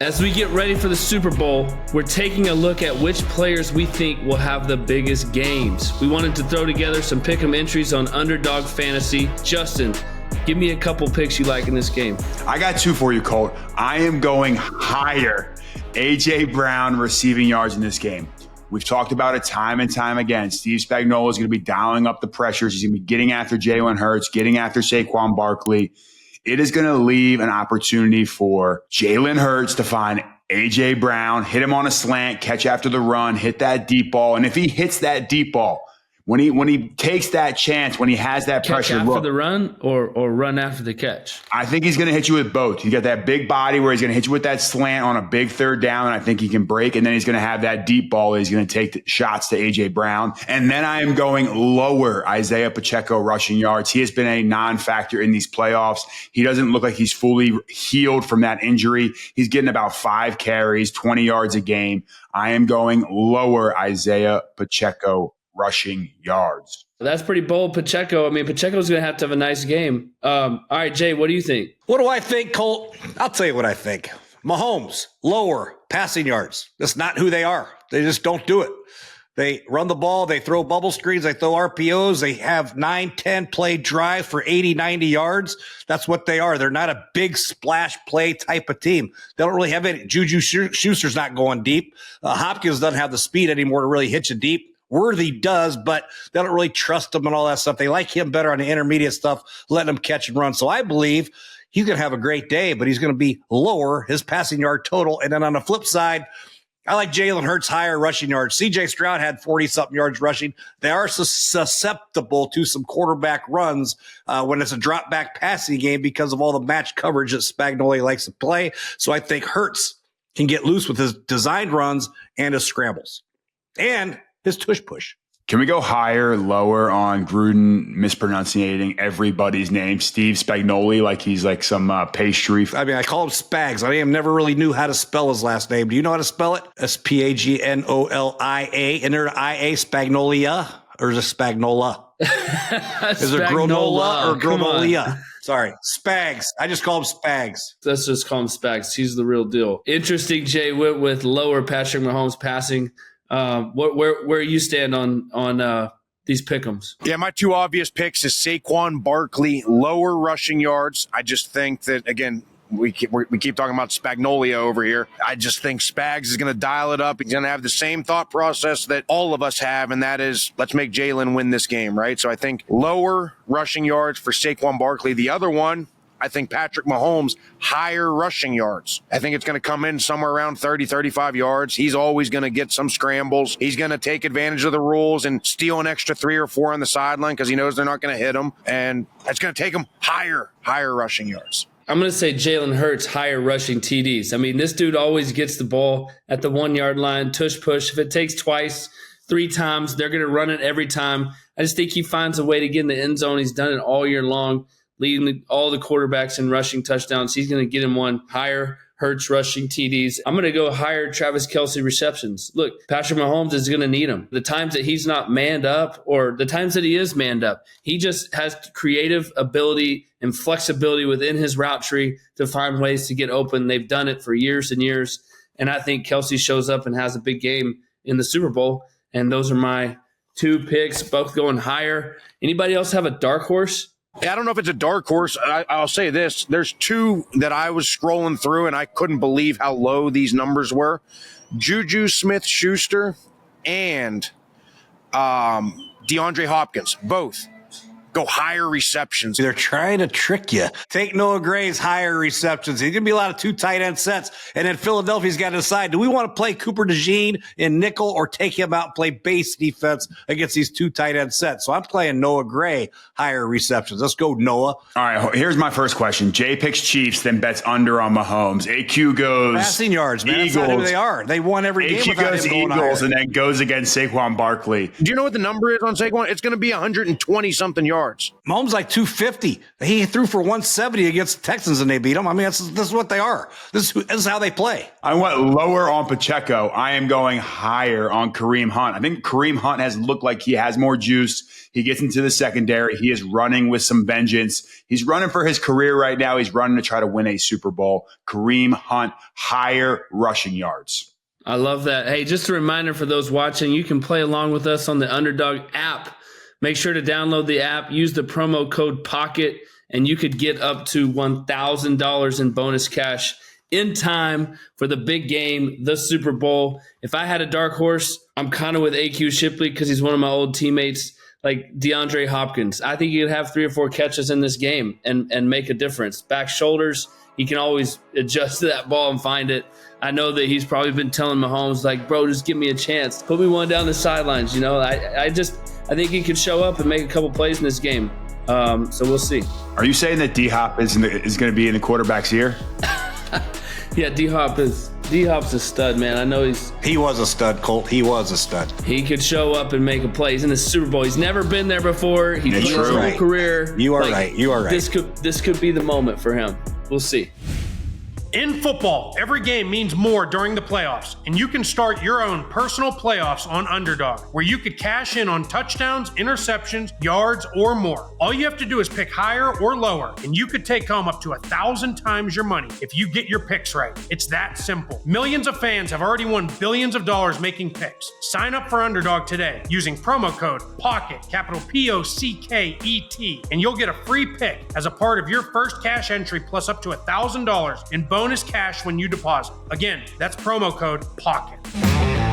As we get ready for the Super Bowl, we're taking a look at which players we think will have the biggest games. We wanted to throw together some pick'em entries on Underdog Fantasy. Justin, give me a couple picks you like in this game. I got two for you, Colt. I am going higher. A.J. Brown receiving yards in this game. We've talked about it time and time again. Steve Spagnuolo is going to be dialing up the pressures. He's going to be getting after Jalen Hurts, getting after Saquon Barkley. It is going to leave an opportunity for Jalen Hurts to find A.J. Brown, hit him on a slant, catch after the run, hit that deep ball. And if he hits that deep ball, when he takes that chance, when he has that pressure, catch after the run or run after the catch? I think he's going to hit you with both. He's got that big body where he's going to hit you with that slant on a big third down, and I think he can break. And then he's going to have that deep ball. He's going to take the shots to A.J. Brown. And then I am going lower Isaiah Pacheco rushing yards. He has been a non-factor in these playoffs. He doesn't look like he's fully healed from that injury. He's getting about 5 carries, 20 yards a game. I am going lower Isaiah Pacheco rushing yards. That's pretty bold, Pacheco. I mean, Pacheco's going to have a nice game. All right, Jay, what do you think? What do I think, Colt? I'll tell you what I think. Mahomes, lower passing yards. That's not who they are. They just don't do it. They run the ball. They throw bubble screens. They throw RPOs. They have 9, 10 play drive for 80, 90 yards. That's what they are. They're not a big splash play type of team. They don't really have any. Juju Schuster's not going deep. Hopkins doesn't have the speed anymore to really hit you deep. Worthy does, but they don't really trust him and all that stuff. They like him better on the intermediate stuff, letting him catch and run. So I believe he's going to have a great day, but he's going to be lower, his passing yard total. And then on the flip side, I like Jalen Hurts higher rushing yards. C.J. Stroud had 40-something yards rushing. They are susceptible to some quarterback runs when it's a drop-back passing game because of all the match coverage that Spagnuolo likes to play. So I think Hurts can get loose with his designed runs and his scrambles. And his tush push. Can we go higher, lower on Gruden mispronouncing everybody's name? Steve Spagnuolo, like he's like some pastry. I mean, I call him Spags. I never really knew how to spell his last name. Do you know how to spell it? Spagnolia. And there I-A, Spagnolia, or is it Spagnola? Is it granola or granolia? Sorry, Spags. I just call him Spags. Let's just call him Spags. He's the real deal. Interesting, Jay, with lower Patrick Mahomes passing. Where you stand on these pick'ems? Yeah, my two obvious picks is Saquon Barkley, lower rushing yards. I just think that, again, we keep talking about Spagnolia over here. I just think Spags is going to dial it up. He's going to have the same thought process that all of us have, and that is, let's make Jalen win this game, right? So I think lower rushing yards for Saquon Barkley. The other one, I think Patrick Mahomes, higher rushing yards. I think it's going to come in somewhere around 30, 35 yards. He's always going to get some scrambles. He's going to take advantage of the rules and steal an extra 3 or 4 on the sideline because he knows they're not going to hit him. And that's going to take him higher rushing yards. I'm going to say Jalen Hurts, higher rushing TDs. I mean, this dude always gets the ball at the 1 yard line, tush push. If it takes twice, 3 times, they're going to run it every time. I just think he finds a way to get in the end zone. He's done it all year long, leading all the quarterbacks in rushing touchdowns. He's going to get him one higher Hurts rushing TDs. I'm going to go higher Travis Kelce receptions. Look, Patrick Mahomes is going to need him. The times that he's not manned up or the times that he is manned up, he just has creative ability and flexibility within his route tree to find ways to get open. They've done it for years and years. And I think Kelce shows up and has a big game in the Super Bowl. And those are my 2 picks, both going higher. Anybody else have a dark horse? I don't know if it's a dark horse. I'll say this. There's 2 that I was scrolling through, and I couldn't believe how low these numbers were. Juju Smith-Schuster and DeAndre Hopkins, both go higher receptions. They're trying to trick you. Take Noah Gray's higher receptions. He's going to be a lot of 2 tight end sets. And then Philadelphia's got to decide, do we want to play Cooper DeJean in nickel or take him out and play base defense against these 2 tight end sets? So I'm playing Noah Gray higher receptions. Let's go, Noah. All right, here's my first question. Jay picks Chiefs, then bets under on Mahomes. AQ goes passing yards, man. Eagles. That's not who they are. They won every game without goes him going Eagles higher. and then goes against Saquon Barkley. Do you know what the number is on Saquon? It's going to be 120-something yards. yards. Mahomes like 250. He threw for 170 against the Texans and they beat him. I mean, this is what they are. This is how they play. I went lower on Pacheco. I am going higher on Kareem Hunt. I think Kareem Hunt has looked like he has more juice. He gets into the secondary. He is running with some vengeance. He's running for his career right now. He's running to try to win a Super Bowl. Kareem Hunt, higher rushing yards. I love that. Hey, just a reminder for those watching, you can play along with us on the Underdog app. Make sure to download the app, use the promo code POCKET, and you could get up to $1,000 in bonus cash in time for the big game, the Super Bowl. If I had a dark horse, I'm kind of with AQ Shipley because he's one of my old teammates, like DeAndre Hopkins. I think he could have 3 or 4 catches in this game and make a difference. Back shoulders, he can always adjust to that ball and find it. I know that he's probably been telling Mahomes, like, bro, just give me a chance. Put me one down the sidelines, you know. I think he could show up and make a couple plays in this game. So we'll see. Are you saying that D-Hop is going to be in the quarterback's ear? Yeah, D-Hop's a stud, man. I know he was a stud, Colt. He was a stud. He could show up and make a play. He's in the Super Bowl. He's never been there before. He's played his whole career. You are right. You are right. This could be the moment for him. We'll see. In football, every game means more during the playoffs, and you can start your own personal playoffs on Underdog, where you could cash in on touchdowns, interceptions, yards, or more. All you have to do is pick higher or lower, and you could take home up to 1,000 times your money if you get your picks right. It's that simple. Millions of fans have already won billions of dollars making picks. Sign up for Underdog today using promo code POCKET, capital P-O-C-K-E-T, and you'll get a free pick as a part of your first cash entry plus up to $1,000 in bonus cash when you deposit. Again, that's promo code POCKET.